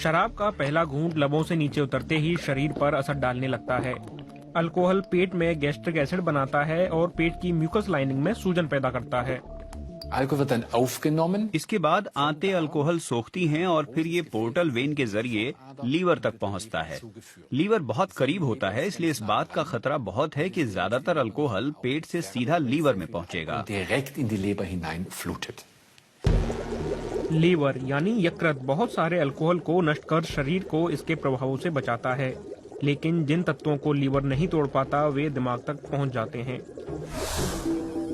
शराब का पहला घूंट लबों से नीचे उतरते ही शरीर पर असर डालने लगता है। अल्कोहल पेट में गैस्ट्रिक एसिड बनाता है और पेट की म्यूकस लाइनिंग में सूजन पैदा करता है। इसके बाद आंतें अल्कोहल सोखती हैं और फिर ये पोर्टल वेन के जरिए लीवर तक पहुंचता है। लीवर बहुत करीब होता है, इसलिए इस बात का खतरा बहुत है कि ज्यादातर अल्कोहल पेट से सीधा लीवर में पहुंचेगा। लीवर यानी यकृत बहुत सारे अल्कोहल को नष्ट कर शरीर को इसके प्रभावों से बचाता है, लेकिन जिन तत्वों को लीवर नहीं तोड़ पाता वे दिमाग तक पहुंच जाते हैं।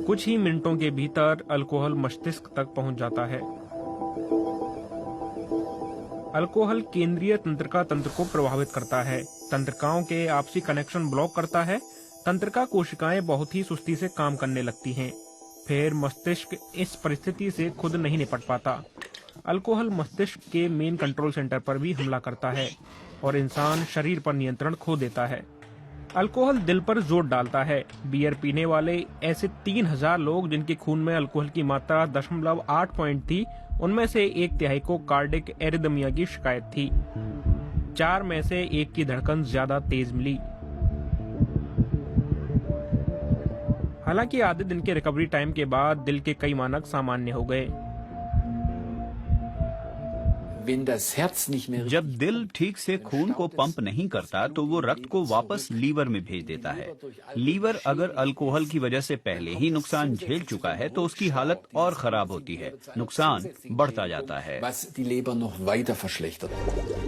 कुछ ही मिनटों के भीतर अल्कोहल मस्तिष्क तक पहुंच जाता है। अल्कोहल केंद्रीय तंत्रिका तंत्र को प्रभावित करता है, तंत्रिकाओं के आपसी कनेक्शन ब्लॉक करता है। तंत्रिका कोशिकाएं बहुत ही सुस्ती से काम करने लगती हैं। फिर मस्तिष्क इस परिस्थिति से खुद नहीं निपट पाता। अल्कोहल मस्तिष्क के मेन कंट्रोल सेंटर पर भी हमला करता है और इंसान शरीर पर नियंत्रण खो देता है। अल्कोहल दिल पर जोर डालता है। बियर पीने वाले ऐसे 3000 लोग जिनके खून में अल्कोहल की मात्रा 0.8 पॉइंट थी, उनमें से 1/3 को कार्डिक एरिदमिया की शिकायत थी। 4 में से 1 की धड़कन ज्यादा तेज मिली। हालांकि आधे दिन के रिकवरी टाइम के बाद दिल के कई मानक सामान्य हो गए। जब दिल ठीक से खून को पंप नहीं करता तो वो रक्त को वापस लीवर में भेज देता है। लीवर अगर अल्कोहल की वजह से पहले ही नुकसान झेल चुका है तो उसकी हालत और खराब होती है, नुकसान बढ़ता जाता है।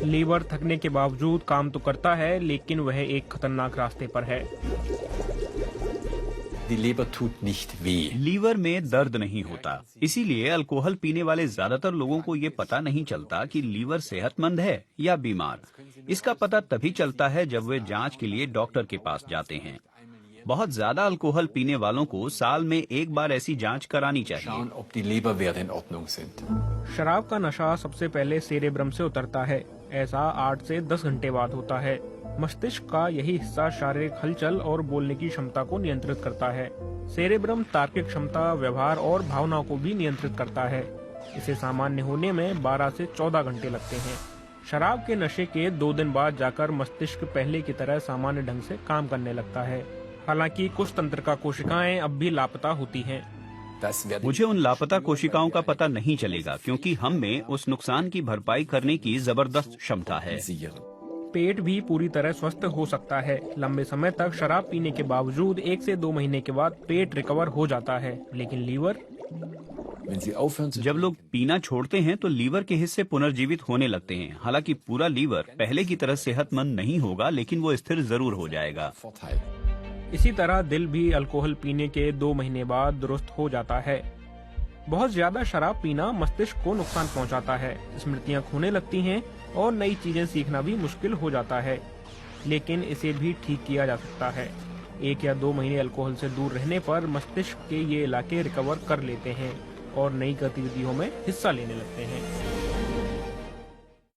लीवर थकने के बावजूद काम तो करता है, लेकिन वह एक खतरनाक रास्ते पर है। लीवर में दर्द नहीं होता, इसीलिए अल्कोहल पीने वाले ज्यादातर लोगों को ये पता नहीं चलता कि लीवर सेहतमंद है या बीमार। इसका पता तभी चलता है जब वे जांच के लिए डॉक्टर के पास जाते हैं। बहुत ज्यादा अल्कोहल पीने वालों को साल में एक बार ऐसी जांच करानी चाहिए। शराब का नशा सबसे पहले सेरेब्रम से उतरता है। ऐसा 8 से 10 घंटे बाद होता है। मस्तिष्क का यही हिस्सा शारीरिक हलचल और बोलने की क्षमता को नियंत्रित करता है। सेरेब्रम तार्किक क्षमता, व्यवहार और भावनाओं को भी नियंत्रित करता है। इसे सामान्य होने में 12 से 14 घंटे लगते हैं। शराब के नशे के 2 दिन बाद जाकर मस्तिष्क पहले की तरह सामान्य ढंग से काम करने लगता है। हालांकि कुछ तंत्रिका कोशिकाएं अब भी लापता होती हैं। मुझे उन लापता कोशिकाओं का पता नहीं चलेगा, क्योंकि हम में उस नुकसान की भरपाई करने की जबरदस्त क्षमता है। पेट भी पूरी तरह स्वस्थ हो सकता है। लंबे समय तक शराब पीने के बावजूद 1 से 2 महीने के बाद पेट रिकवर हो जाता है, लेकिन लीवर? जब लोग पीना छोड़ते हैं तो लीवर के हिस्से पुनर्जीवित होने लगते हैं। हालांकि पूरा लीवर पहले की तरह सेहतमंद नहीं होगा, लेकिन वो स्थिर जरूर हो जाएगा। इसी तरह दिल भी अल्कोहल पीने के 2 महीने बाद दुरुस्त हो जाता है। बहुत ज्यादा शराब पीना मस्तिष्क को नुकसान पहुंचाता है। स्मृतियां खोने लगती हैं और नई चीजें सीखना भी मुश्किल हो जाता है, लेकिन इसे भी ठीक किया जा सकता है। 1 या 2 महीने अल्कोहल से दूर रहने पर मस्तिष्क के ये इलाके रिकवर कर लेते हैं और नई गतिविधियों में हिस्सा लेने लगते हैं।